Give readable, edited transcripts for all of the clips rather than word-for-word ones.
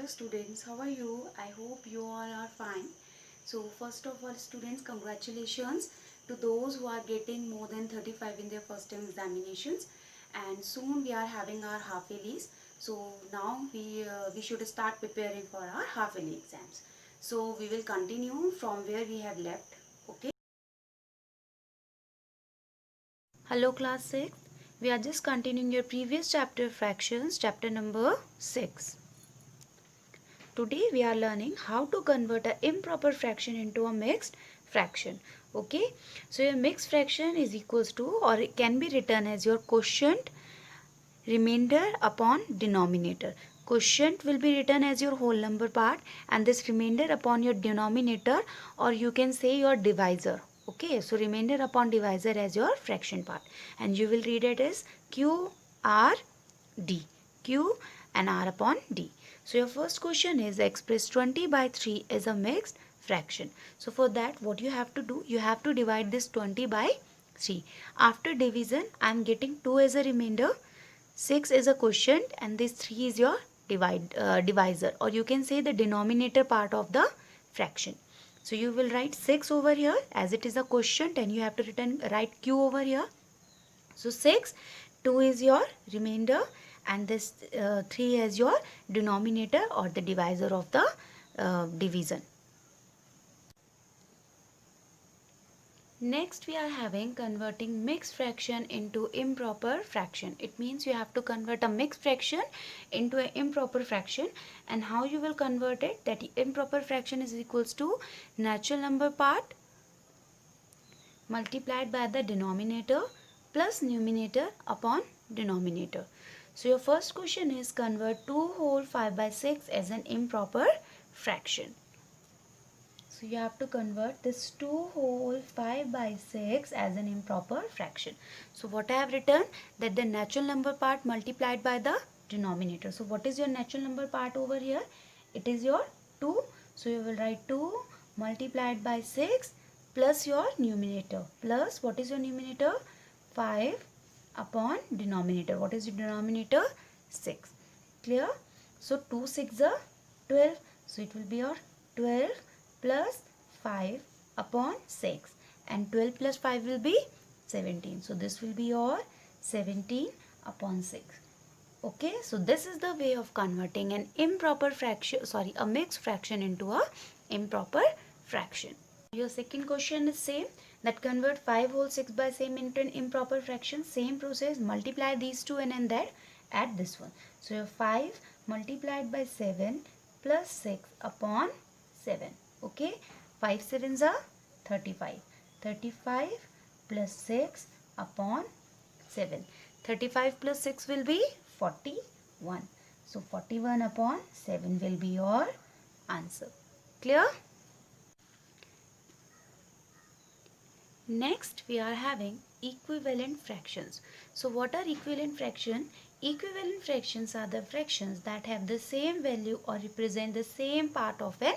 Hello students, how are you? I hope you all are fine. So first of all students, congratulations to those who are getting more than 35 in their first term examinations, and soon we are having our half yearlies. So now we should start preparing for our half yearly exams. So we will continue from where we have left. Okay. Hello class 6. We are just continuing your previous chapter fractions, chapter number 6. Today we are learning how to convert an improper fraction into a mixed fraction. Okay, so your mixed fraction is equals to, or it can be written as your quotient remainder upon denominator. Quotient will be written as your whole number part, and this remainder upon your denominator, or you can say your divisor. Okay, so remainder upon divisor as your fraction part, and you will read it as q r d, q and r upon d. So your first question is, express 20 by 3 is a mixed fraction. So for that, what you have to do, you have to divide this 20 by 3. After division, I am getting 2 as a remainder, 6 is a quotient, and this 3 is your divisor, or you can say the denominator part of the fraction. So you will write 6 over here as it is a quotient, and you have to write q over here. So 6, 2 is your remainder, and this 3 is your denominator or the divisor of the division. Next we are having converting mixed fraction into improper fraction. It means you have to convert a mixed fraction into an improper fraction, and how you will convert it, that improper fraction is equals to natural number part multiplied by the denominator plus numerator upon denominator. So your first question is, convert 2 whole 5 by 6 as an improper fraction. So you have to convert this 2 whole 5 by 6 as an improper fraction. So what I have written, that the natural number part multiplied by the denominator. So what is your natural number part over here? It is your 2. So you will write 2 multiplied by 6 plus your numerator. Plus, what is your numerator? 5 upon denominator. What is your denominator? 6. Clear? So 2 6 are 12. So it will be your 12 plus 5 upon 6, and 12 plus 5 will be 17. So this will be your 17 upon 6. Okay, so this is the way of converting an improper fraction, a mixed fraction into a improper fraction. Your second question is same, that convert 5 whole 6 by same into an improper fraction. Same process, multiply these two and then add this one. So your 5 multiplied by 7 plus 6 upon 7. Okay, 5 sevens are 35. 35 plus 6 upon 7. 35 plus 6 will be 41. So 41 upon 7 will be your answer. Clear? Next we are having equivalent fractions. So what are equivalent fractions? Equivalent fractions are the fractions that have the same value or represent the same part of an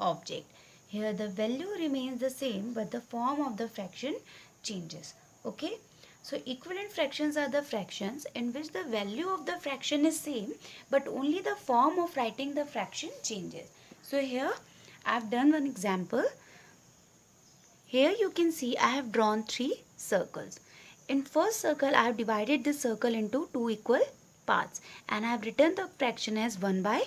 object. Here the value remains the same, but the form of the fraction changes. Okay. So equivalent fractions are the fractions in which the value of the fraction is same, but only the form of writing the fraction changes. So here I have done one example. Here you can see I have drawn 3 circles. In first circle I have divided this circle into 2 equal parts, and I have written the fraction as 1 by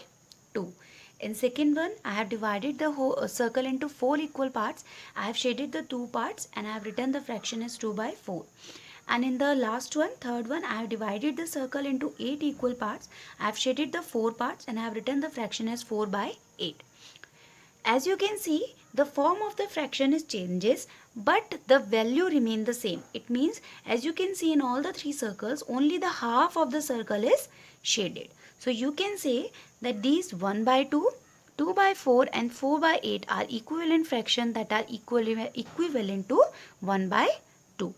2. In second one I have divided the whole circle into 4 equal parts. I have shaded the 2 parts and I have written the fraction as 2 by 4. And in the last one, third one, I have divided the circle into 8 equal parts. I have shaded the 4 parts and I have written the fraction as 4 by 8. As you can see, the form of the fraction is changes, but the value remain the same. It means, as you can see in all the 3 circles, only the half of the circle is shaded. So you can say that these 1 by 2, 2 by 4 and 4 by 8 are equivalent fractions that are equivalent to 1 by 2.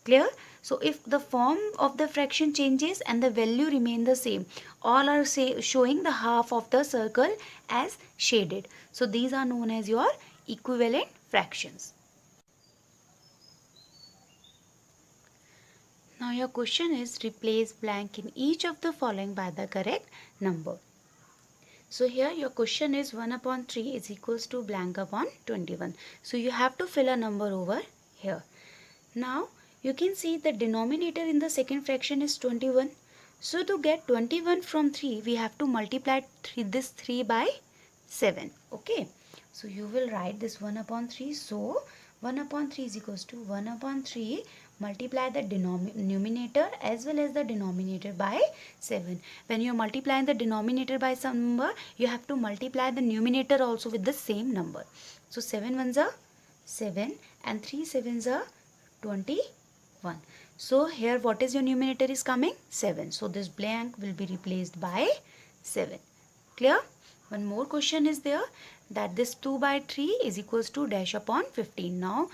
Clear? So if the form of the fraction changes and the value remain the same, all are showing the half of the circle as shaded. So these are known as your equivalent fractions. Now your question is, replace blank in each of the following by the correct number. So here your question is 1 upon 3 is equals to blank upon 21. So you have to fill a number over here. Now you can see the denominator in the second fraction is 21. So to get 21 from 3, we have to multiply this 3 by 7. Okay. So you will write this 1 upon 3. So 1 upon 3 is equals to 1 upon 3 multiply the numerator as well as the denominator by 7. When you are multiplying the denominator by some number, you have to multiply the numerator also with the same number. So 7 ones are 7 and 3 sevens are 21. So here what is your numerator is coming? 7. So this blank will be replaced by 7. Clear? One more question is there, that this 2 by 3 is equals to dash upon 15. Now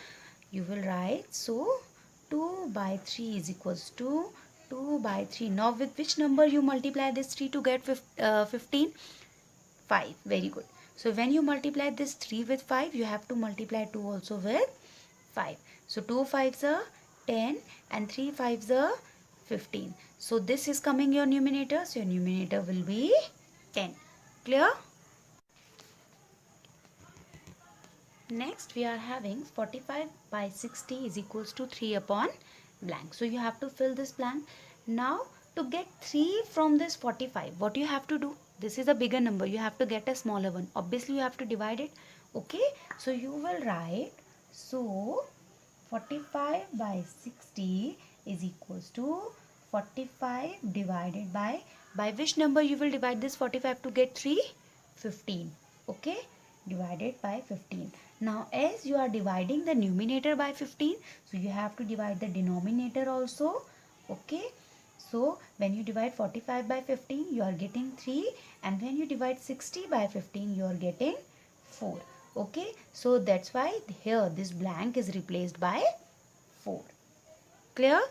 you will write, so 2 by 3 is equals to 2 by 3. Now with which number you multiply this 3 to get 15? 5. Very good. So when you multiply this 3 with 5, you have to multiply 2 also with 5. So 2 5s are 10 and 3 5s are 15. So this is coming your numerator. So your numerator will be 10. Clear? Next we are having 45 by 60 is equals to 3 upon blank. So you have to fill this blank. Now to get 3 from this 45, what you have to do? This is a bigger number. You have to get a smaller one. Obviously you have to divide it. Okay. So you will write, so 45 by 60 is equals to 45 divided by which number you will divide this 45 to get 3? 15. Okay. Divided by 15. Now as you are dividing the numerator by 15, so you have to divide the denominator also. Okay. So when you divide 45 by 15, you are getting 3, and when you divide 60 by 15, you are getting 4. Okay. So that's why here this blank is replaced by 4. Clear?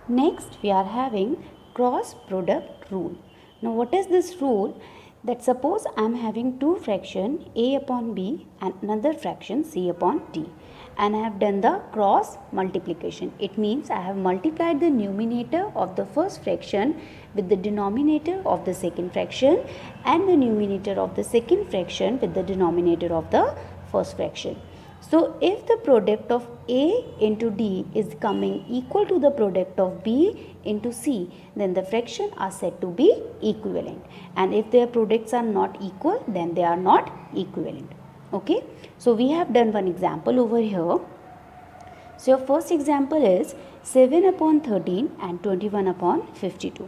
Next we are having cross product rule. Now what is this rule? That suppose I am having two fraction a upon b and another fraction c upon d, and I have done the cross multiplication. It means I have multiplied the numerator of the first fraction with the denominator of the second fraction and the numerator of the second fraction with the denominator of the first fraction. So if the product of A into D is coming equal to the product of B into C, then the fraction are said to be equivalent. And if their products are not equal, then they are not equivalent. Okay. So we have done one example over here. So your first example is 7 upon 13 and 21 upon 52.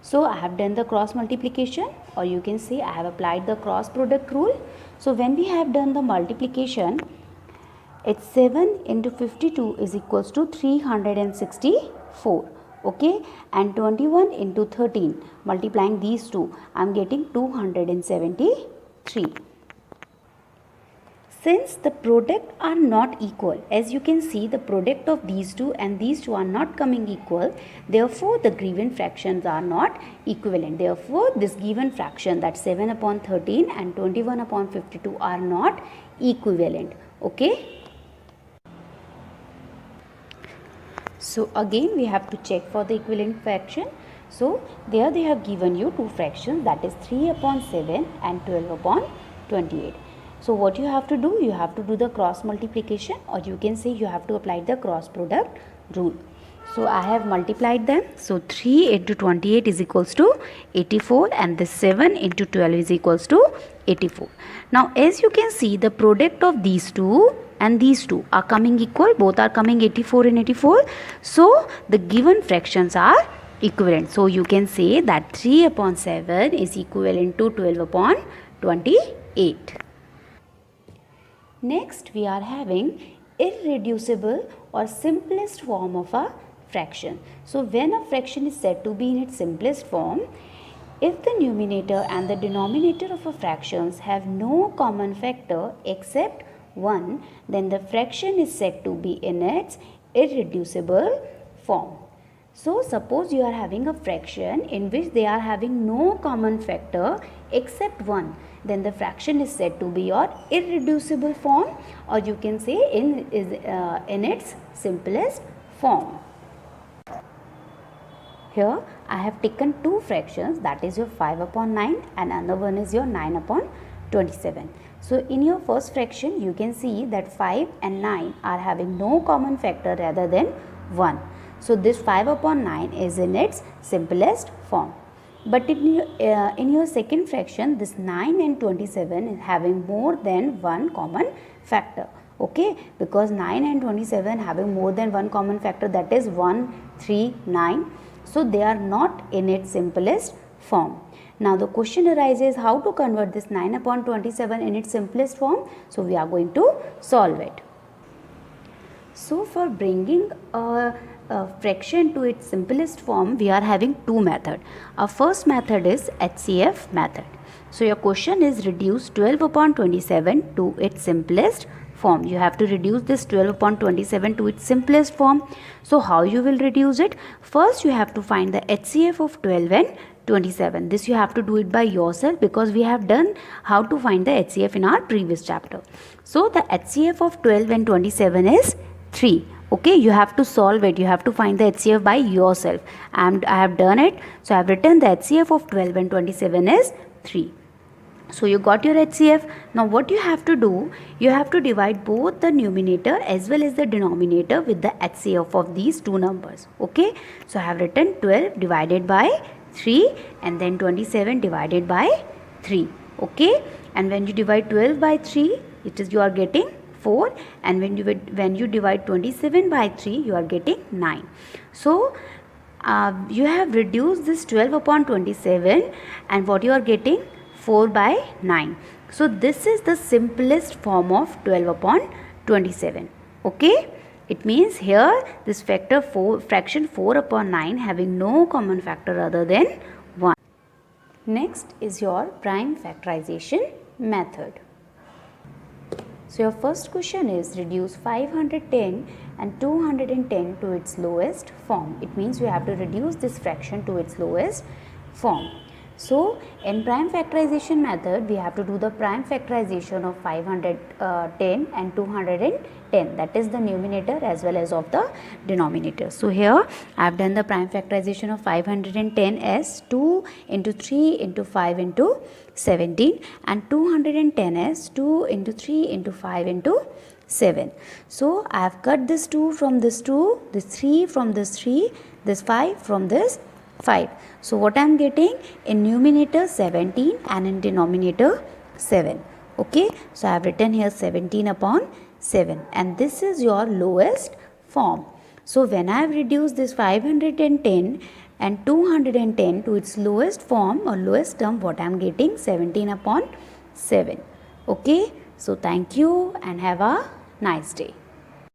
So I have done the cross multiplication, or you can say I have applied the cross product rule. So when we have done the multiplication, it's 7 into 52 is equals to 364. Okay, and 21 into 13, multiplying these two, I am getting 273. Since the product are not equal, as you can see, the product of these two and these two are not coming equal, therefore the given fractions are not equivalent. Therefore this given fraction, that 7 upon 13 and 21 upon 52 are not equivalent. Okay. So again we have to check for the equivalent fraction. So there they have given you two fractions, that is 3 upon 7 and 12 upon 28. So what you have to do? You have to do the cross multiplication, or you can say you have to apply the cross product rule. So I have multiplied them. So 3 into 28 is equals to 84, and this 7 into 12 is equals to 84. Now as you can see, the product of these two and these two are coming equal. Both are coming 84 and 84. So the given fractions are equivalent. So you can say that 3 upon 7 is equivalent to 12 upon 28. Next we are having irreducible or simplest form of a fraction. So when a fraction is said to be in its simplest form, if the numerator and the denominator of a fractions have no common factor except 1, then the fraction is said to be in its irreducible form. So suppose you are having a fraction in which they are having no common factor except 1, then the fraction is said to be your irreducible form, or you can say in its simplest form. Here I have taken two fractions, that is your 5 upon 9 and another one is your 9 upon 27. So in your first fraction you can see that 5 and 9 are having no common factor rather than 1. So this 5 upon 9 is in its simplest form. But in your second fraction, this 9 and 27 is having more than one common factor. Okay, because 9 and 27 having more than one common factor, that is 1, 3, 9. So they are not in its simplest form. Now the question arises, how to convert this 9 upon 27 in its simplest form? So we are going to solve it. So for bringing a fraction to its simplest form, we are having two methods. Our first method is HCF method. So your question is reduce 12 upon 27 to its simplest form. You have to reduce this 12 upon 27 to its simplest form. So how you will reduce it? First you have to find the HCF of 12 and 27. This you have to do it by yourself because we have done how to find the HCF in our previous chapter. So the HCF of 12 and 27 is 3. Okay, you have to solve it. You have to find the HCF by yourself. And I have done it. So I have written the HCF of 12 and 27 is 3. So you got your HCF. Now what you have to do, you have to divide both the numerator as well as the denominator with the HCF of these two numbers. Okay, so I have written 12 divided by 3 and then 27 divided by 3. Okay, and when you divide 12 by 3, it is you are getting 4, and when you divide 27 by 3, you are getting 9. So you have reduced this 12 upon 27 and what you are getting 4 by 9. So this is the simplest form of 12 upon 27. Okay, it means here this fraction 4 upon 9 having no common factor other than 1. Next is your prime factorization method. So your first question is reduce 510 and 210 to its lowest form. It means you have to reduce this fraction to its lowest form. So in prime factorization method, we have to do the prime factorization of 510 and 210, that is the numerator as well as of the denominator. So here I have done the prime factorization of 510 as 2 into 3 into 5 into 17 and 210 as 2 into 3 into 5 into 7. So I have cut this 2 from this 2, this 3 from this 3, this 5 from this 5. So what I am getting in numerator 17 and in denominator 7. Okay, so I have written here 17 upon 7 and this is your lowest form. So when I have reduced this 510 and 210 to its lowest form or lowest term, what I am getting 17 upon 7. Okay, so thank you and have a nice day.